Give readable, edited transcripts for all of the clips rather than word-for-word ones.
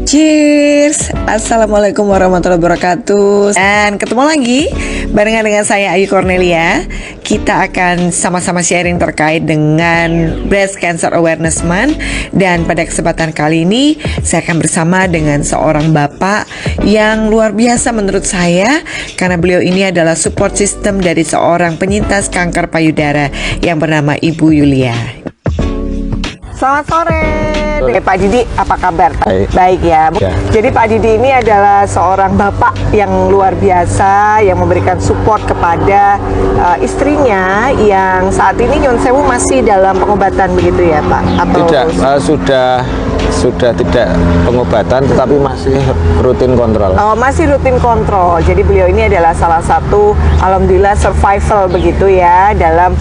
Cheers, assalamualaikum warahmatullahi wabarakatuh. Dan ketemu lagi barengan dengan saya Ayu Cornelia. Kita akan sama-sama sharing terkait dengan Breast Cancer Awareness Month. Dan pada kesempatan kali ini saya akan bersama dengan seorang bapak yang luar biasa menurut saya, karena beliau ini adalah support system dari seorang penyintas kanker payudara yang bernama Ibu Yulia. Selamat sore. Pak Didi, apa kabar? Baik ya. Jadi Pak Didi ini adalah seorang bapak yang luar biasa yang memberikan support kepada istrinya yang saat ini Nyun Sewu masih dalam pengobatan begitu ya Pak? Atau tidak, sudah tidak pengobatan tetapi masih rutin kontrol. Oh, masih rutin kontrol. Jadi beliau ini adalah salah satu alhamdulillah survival begitu ya dalam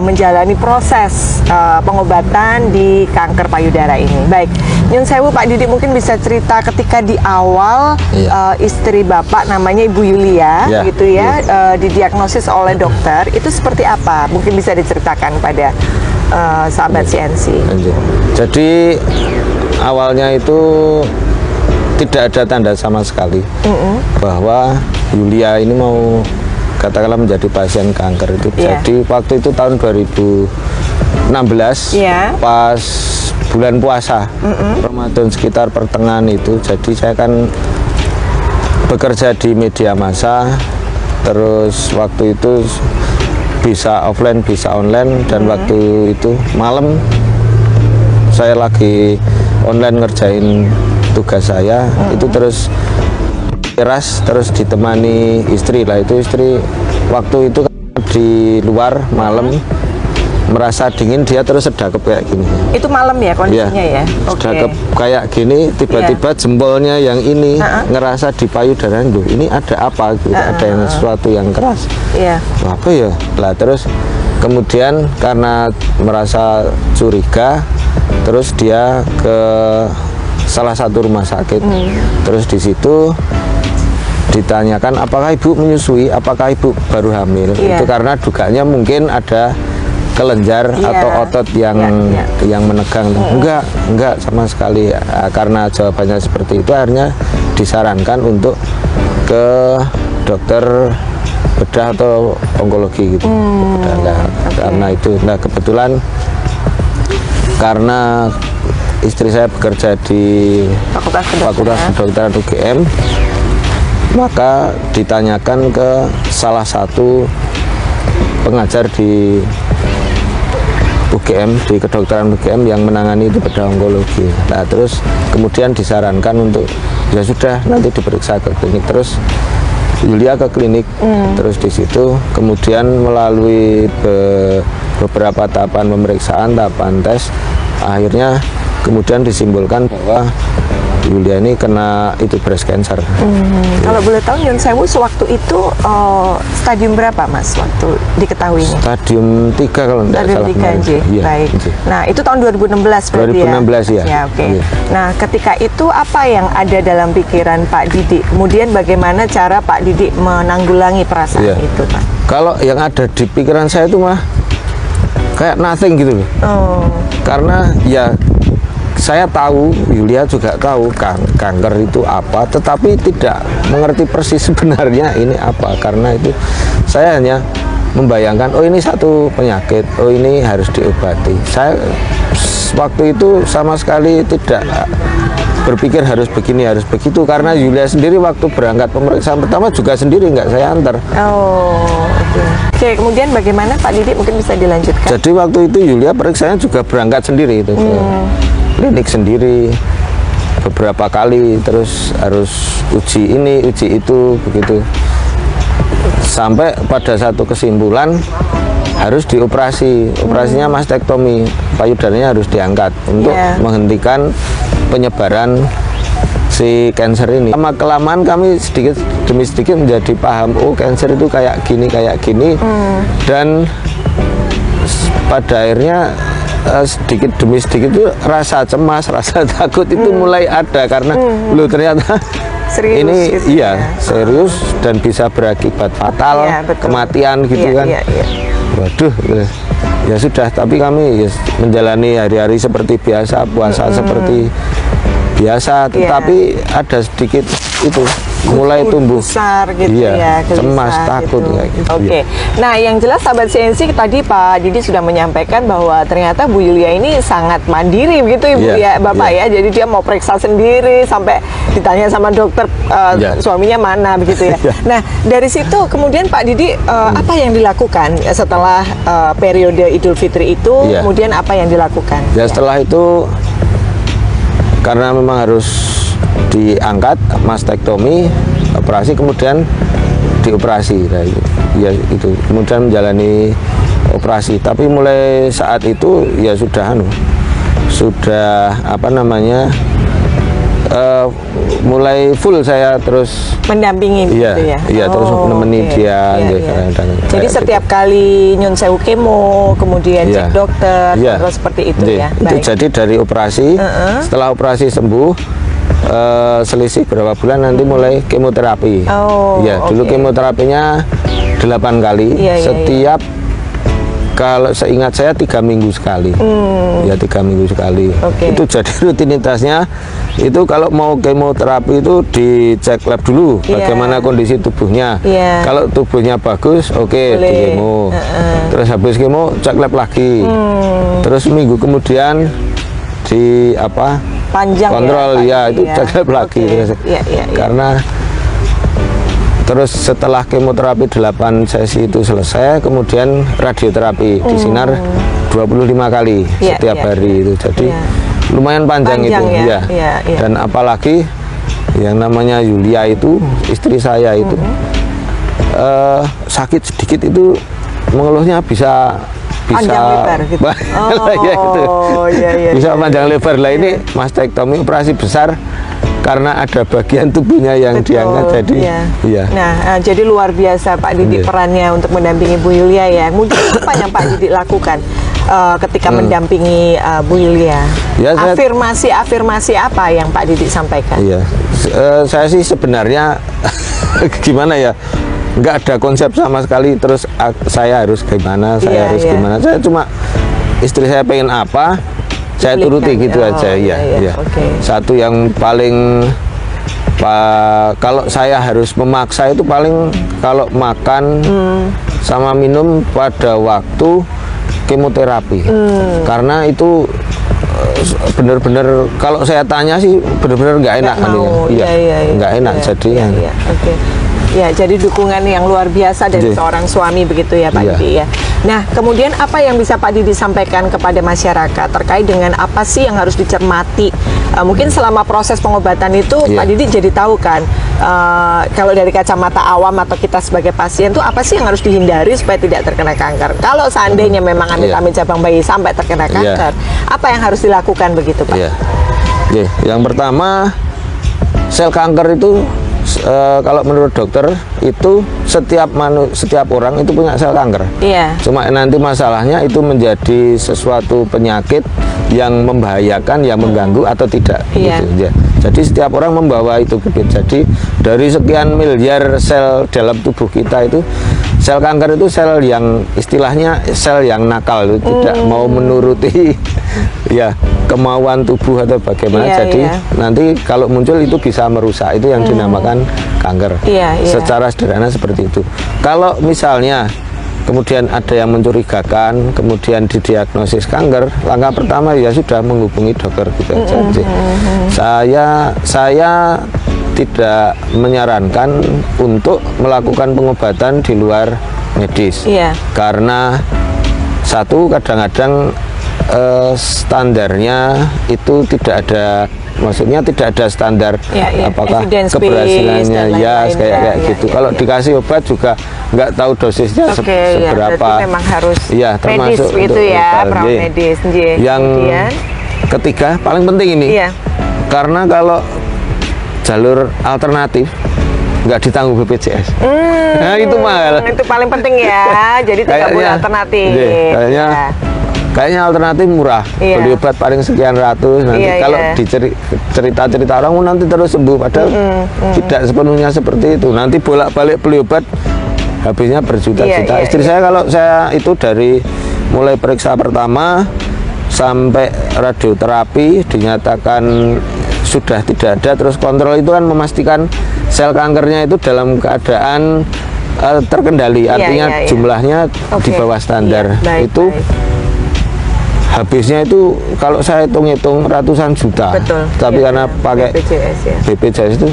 menjalani proses pengobatan di kanker payudara ini. Baik, Nyun Sewu Pak Didi mungkin bisa cerita ketika di awal istri Bapak namanya Ibu Yulia gitu ya, didiagnosis oleh dokter, itu seperti apa? Mungkin bisa diceritakan pada sahabat CNC. Jadi awalnya itu tidak ada tanda sama sekali bahwa Yulia ini mau katakanlah menjadi pasien kanker itu. Jadi waktu itu tahun 2016 pas bulan puasa Ramadan sekitar pertengahan itu. Jadi saya kan bekerja di media massa, terus waktu itu bisa offline bisa online, dan waktu itu malam saya lagi online ngerjain tugas saya, itu terus teras terus ditemani istri lah. Itu istri waktu itu di luar malam merasa dingin, dia terus sedakep kayak gini. Itu malam ya kondisinya ya? Sedakep kayak gini, tiba-tiba jempolnya yang ini ngerasa di payudara, loh ini ada apa gitu, ada yang sesuatu yang keras. Apa ya? Lah terus kemudian karena merasa curiga, terus dia ke salah satu rumah sakit. Terus di situ ditanyakan apakah ibu menyusui, apakah ibu baru hamil. Itu karena dugaannya mungkin ada kelenjar atau otot yang menegang. Enggak sama sekali. Karena jawabannya seperti itu, akhirnya disarankan untuk ke dokter bedah atau onkologi gitu. Karena itu, nah kebetulan karena istri saya bekerja di Fakultas Kedokteran UGM, maka ditanyakan ke salah satu pengajar di UGM, di kedokteran UGM yang menangani di bedah onkologi. Nah terus kemudian disarankan untuk ya sudah nanti diperiksa ke klinik. Terus Yulia ke klinik, terus di situ kemudian melalui beberapa tahapan pemeriksaan, tahapan tes, akhirnya kemudian disimpulkan bahwa Yulia ini kena itu breast cancer. Kalau boleh tahu Nyun Sewu sewaktu itu stadium berapa Mas waktu diketahui? Stadium 3 kalau tidak salah. Baik. Nah itu tahun 2016 berarti 2016 ya. Nah ketika itu apa yang ada dalam pikiran Pak Didi? Kemudian bagaimana cara Pak Didi menanggulangi perasaan itu Pak? Kalau yang ada di pikiran saya itu mah kayak nothing gitu loh. Karena ya saya tahu, Yulia juga tahu kanker itu apa, tetapi tidak mengerti persis sebenarnya ini apa. Karena itu saya hanya membayangkan, oh ini satu penyakit, oh ini harus diobati. Saya waktu itu sama sekali tidak berpikir harus begini, harus begitu. Karena Yulia sendiri waktu berangkat pemeriksaan pertama juga sendiri, nggak saya antar. Oke, kemudian bagaimana Pak Didi, mungkin bisa dilanjutkan? Jadi waktu itu Yulia periksanya juga berangkat sendiri itu. Klinik sendiri beberapa kali, terus harus uji ini, uji itu, begitu. Sampai pada satu kesimpulan harus dioperasi. Operasinya mastektomi, payudaranya harus diangkat untuk menghentikan penyebaran si kanker ini. Lama-kelamaan kami sedikit demi sedikit menjadi paham, oh kanker itu kayak gini, dan pada akhirnya sedikit demi sedikit itu rasa cemas, rasa takut itu mulai ada, karena lu ternyata serius, ini gitu serius dan bisa berakibat fatal, kematian gitu kan. Waduh, ya sudah, tapi kami menjalani hari-hari seperti biasa, puasa seperti biasa, tetapi ada sedikit itu mulai tumbuh besar gitu iya, ya, cemas, gelisah takut gitu. kayak gitu. Oke. Nah, yang jelas sahabat CNC tadi Pak Didi sudah menyampaikan bahwa ternyata Bu Yulia ini sangat mandiri begitu Ibu Iya, ya, Bapak iya. ya. Jadi dia mau periksa sendiri sampai ditanya sama dokter Iya. suaminya mana begitu ya. Iya. Nah, dari situ kemudian Pak Didi apa yang dilakukan setelah periode Idul Fitri itu? Iya. Kemudian apa yang dilakukan? Ya setelah itu karena memang harus diangkat mastektomi, operasi, kemudian dioperasi. Nah, ya itu kemudian menjalani operasi. Tapi mulai saat itu ya sudah apa namanya mulai full saya terus Mendampingi iya, gitu ya? iya terus menemani oke. dia Iya, gitu, iya. kadang-kadang Jadi kayak setiap kali nyun sewu kemo, kemudian Iya. cek dokter, Iya. terus seperti itu Iya. ya? Itu Baik. jadi dari operasi, setelah operasi sembuh, selisih berapa bulan nanti mulai kemoterapi. Oh, ya dulu oke. kemoterapinya 8 kali, Iya, iya, setiap kalau seingat saya 3 minggu sekali, ya 3 minggu sekali. Oke. Itu jadi rutinitasnya. Itu kalau mau kemoterapi itu dicek lab dulu, Iya. bagaimana kondisi tubuhnya. Iya. Kalau tubuhnya bagus, oke, di Boleh. kemo. Terus habis kemo cek lab lagi. Terus minggu kemudian di apa? Panjang kontrol ya, ya, itu ya. cek lab lagi. Oke. Terus. Iya, iya, iya. Karena terus setelah kemoterapi 8 sesi itu selesai, kemudian radioterapi disinar 25 kali Iya, setiap iya. hari itu. Jadi Iya. lumayan panjang Panjang itu ya, iya, iya. Dan apalagi yang namanya Yulia itu istri saya itu sakit sedikit itu mengeluhnya bisa Panjang lebar gitu. Ya, itu. Iya, iya, Bisa iya. panjang lebar lah. Ini mastektomi operasi besar karena ada bagian tubuhnya yang Betul, diangkat, jadi iya. iya. Nah, jadi luar biasa Pak Didi Iya. perannya untuk mendampingi Bu Yulia ya. Mungkin apa yang Pak Didi lakukan ketika mendampingi Bu Yulia? Ya, saya- Afirmasi apa yang Pak Didi sampaikan? Iya, saya sih sebenarnya gimana ya, nggak ada konsep sama sekali. Terus saya harus gimana, saya Iya, harus iya. gimana. Saya cuma istri saya pengen apa, saya turuti Dibelikan. gitu Oh, aja. iya, Iya, iya, iya. oke. Satu yang paling kalau saya harus memaksa itu paling kalau makan sama minum pada waktu kemoterapi, karena itu bener-bener kalau saya tanya sih bener-bener nggak enak Nggak mau, iya, iya, iya, nggak enak, iya, jadi iya, iya, oke. Ya, jadi dukungan yang luar biasa dari Iya. seorang suami begitu ya Pak Iya. Didi ya. Nah, kemudian apa yang bisa Pak Didi sampaikan kepada masyarakat terkait dengan apa sih yang harus dicermati? Mungkin selama proses pengobatan itu Iya. Pak Didi jadi tahu kan, kalau dari kacamata awam atau kita sebagai pasien tuh apa sih yang harus dihindari supaya tidak terkena kanker? Kalau seandainya memang amit-amit cabang bayi sampai terkena Iya. kanker, apa yang harus dilakukan begitu Pak? Iya. Oke, yang pertama sel kanker itu kalau menurut dokter itu setiap orang itu punya sel kanker. Iya. Cuma nanti masalahnya itu menjadi sesuatu penyakit yang membahayakan, yang mengganggu atau tidak. Iya. Gitu, ya. Jadi setiap orang membawa itu Jadi dari sekian miliar sel dalam tubuh kita itu, sel kanker itu sel yang istilahnya sel yang nakal, itu tidak mau menuruti ya kemauan tubuh atau bagaimana. Iya, Jadi iya. nanti kalau muncul itu bisa merusak, itu yang dinamakan kanker. Iya, iya. Secara sederhana seperti itu. Kalau misalnya kemudian ada yang mencurigakan, kemudian didiagnosis kanker, langkah pertama ya sudah menghubungi dokter gitu aja. Saya tidak menyarankan untuk melakukan pengobatan di luar medis. Iya. Karena satu, kadang-kadang standarnya itu tidak ada, maksudnya tidak ada standar Ya, ya, apakah evidence based keberhasilannya dan ya lain-lain. kayak Ya, gitu. ya, Kalau ya. dikasih obat juga nggak tahu dosisnya Oke, ya, seberapa. berarti memang harus Iya, medis termasuk begitu untuk ya, obat. perawat Iya. medis. Nggih. Yang Kemudian, ketiga paling penting ini, Iya. karena kalau jalur alternatif nggak ditanggung BPJS. Nah, itu mahal. itu paling penting ya. Jadi tidak boleh alternatif. Kayaknya Ya. kayaknya alternatif murah. Iya. Beli obat paling sekian ratus. Nanti Iya, kalau iya. cerita-cerita orang nanti terus sembuh, padahal tidak sepenuhnya seperti itu. Nanti bolak-balik beli obat habisnya berjuta-juta. Iya, iya, Istri saya kalau saya itu dari mulai periksa pertama sampai radioterapi dinyatakan sudah tidak ada, terus kontrol itu kan memastikan sel kankernya itu dalam keadaan terkendali, artinya jumlahnya di bawah standar. Baik. Habisnya itu kalau saya hitung-hitung ratusan juta. Betul. Tapi karena pakai BPJS itu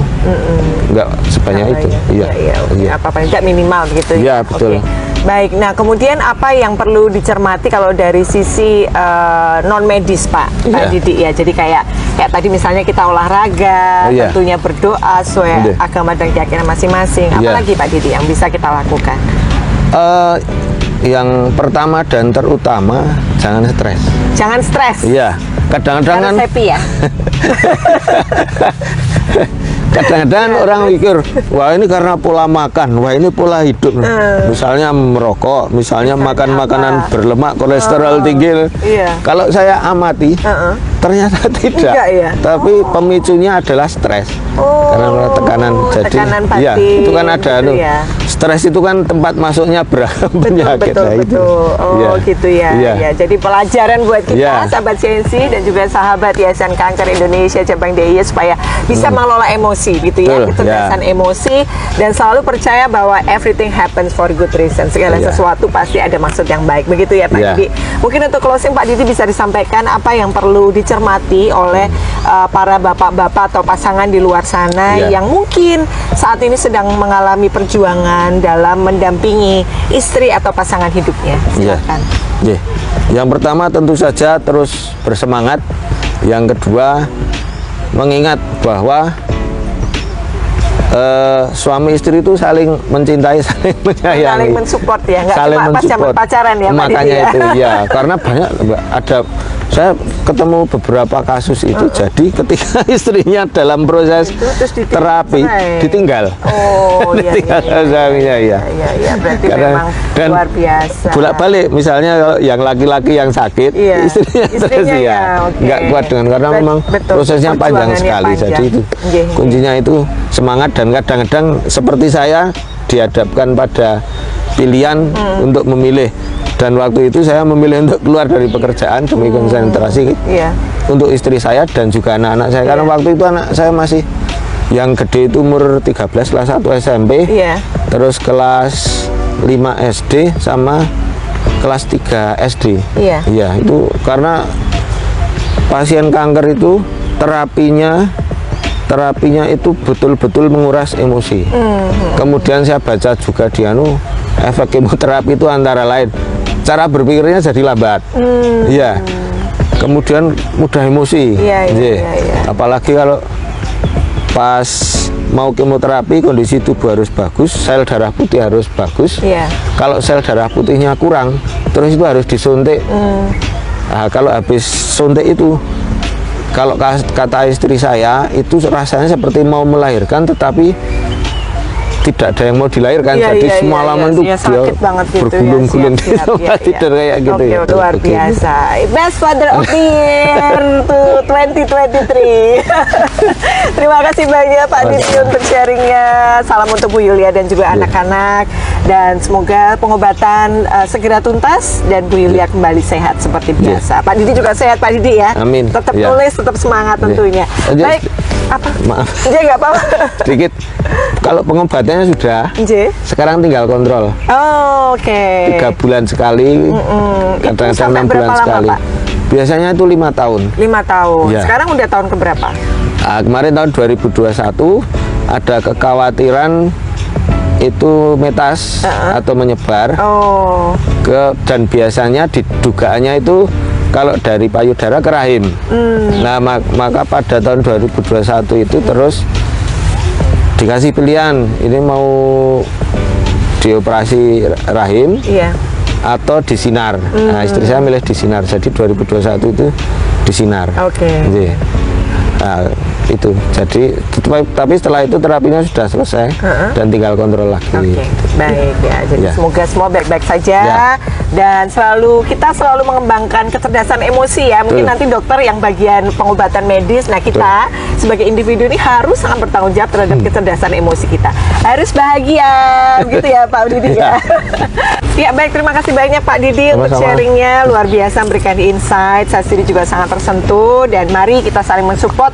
enggak sebanyak itu. Iya. Apa paling tidak minimal gitu. Iya, betul. Baik, nah kemudian apa yang perlu dicermati kalau dari sisi non medis Pak Didi ya? Jadi kayak tadi misalnya kita olahraga, tentunya berdoa sesuai agama dan keyakinan masing-masing. Apalagi Pak Didi yang bisa kita lakukan? Yang pertama dan terutama jangan stres. Jangan stres. Iya, kadang-kadang kan happy ya. Kadang-kadang orang mikir, wah ini karena pola makan, wah ini pola hidup. Misalnya merokok, misalnya makan makanan berlemak, kolesterol tinggi. Kalau saya amati, ternyata tidak. Tapi pemicunya adalah stres. Karena tekanan. Jadi, tekanan batin, ya itu kan ada. gitu ya. Stres itu kan tempat masuknya beragam penyakit. Betul. Gitu ya. Jadi pelajaran buat kita, sahabat CNC dan juga sahabat Yayasan Kanker Indonesia cabang DIY supaya bisa mengelola emosi, gitu ya, kecerdasan emosi, dan selalu percaya bahwa everything happens for good reason. Segala sesuatu pasti ada maksud yang baik, begitu ya Pak Didi. Mungkin untuk closing Pak Didi bisa disampaikan apa yang perlu dicermati oleh para bapak-bapak atau pasangan di luar sana yang mungkin saat ini sedang mengalami perjuangan dalam mendampingi istri atau pasangan hidupnya. Silakan. Yang pertama tentu saja terus bersemangat. Yang kedua mengingat bahwa suami istri itu saling mencintai, saling menyayangi, saling mensupport ya, nggak saling cuma pas zaman pacaran ya Pak makanya Didi ya. Itu karena banyak ada, saya ketemu beberapa kasus itu jadi ketika istrinya dalam proses terapi ditinggal. Ditinggal suaminya berarti karena, memang dan luar biasa. Bolak-balik misalnya kalau yang laki-laki yang sakit, istrinya nggak kuat karena memang prosesnya panjang sekali. Jadi itu kuncinya itu semangat, dan kadang-kadang seperti saya dihadapkan pada pilihan untuk memilih, dan waktu itu saya memilih untuk keluar dari pekerjaan demi konsentrasi untuk istri saya dan juga anak-anak saya, karena waktu itu anak saya masih yang gede itu umur 13, kelas 1 SMP, terus kelas 5 SD sama kelas 3 SD. Itu karena pasien kanker itu terapinya itu betul-betul menguras emosi. Kemudian saya baca juga di efek kemoterapi itu antara lain cara berpikirnya jadi lambat. Kemudian mudah emosi. Apalagi kalau pas mau kemoterapi kondisi tubuh harus bagus, sel darah putih harus bagus. Kalau sel darah putihnya kurang, terus itu harus disuntik. Nah, kalau habis suntik itu, kalau kata istri saya itu rasanya seperti mau melahirkan, tetapi tidak ada yang mau dilahirkan. Jadi semalaman itu dia bergulung-gulung tidur kayak gitu. Luar biasa. Best Father of the Year to 2023. Terima kasih banyak Pak Didi untuk sharingnya. Salam untuk Bu Yulia dan juga anak-anak, dan semoga pengobatan segera tuntas dan Bu Yulia kembali sehat seperti biasa. Pak Didi juga sehat Pak Didi ya. Amin. Tetap tulis, tetap semangat tentunya. Baik. Apa? Maaf. Nggak apa-apa. Sedikit. Kalau pengobatannya sudah, sekarang tinggal kontrol. Oke. 3 bulan sekali, kadang-kadang 6 bulan sekali. Pak? Biasanya itu 5 tahun. 5 tahun. Sekarang udah tahun keberapa? Kemarin tahun 2021 ada kekhawatiran itu metas atau menyebar. Dan biasanya dugaannya itu kalau dari payudara ke rahim. Nah, maka pada tahun 2021 itu terus dikasih pilihan, ini mau dioperasi rahim atau disinar. Nah, istri saya milih disinar, jadi 2021 itu disinar. Nah, itu jadi tapi setelah itu terapinya sudah selesai dan tinggal kontrol lagi. Baik ya, jadi semoga semua baik-baik saja dan kita selalu mengembangkan kecerdasan emosi ya. Mungkin nanti dokter yang bagian pengobatan medis, nah kita sebagai individu ini harus sangat bertanggung jawab terhadap kecerdasan emosi kita. Harus bahagia, gitu ya Pak Didi ya. Ya baik, terima kasih banyak Pak Didi untuk sharingnya, luar biasa memberikan insight. Saya sendiri juga sangat tersentuh, dan mari kita saling mensupport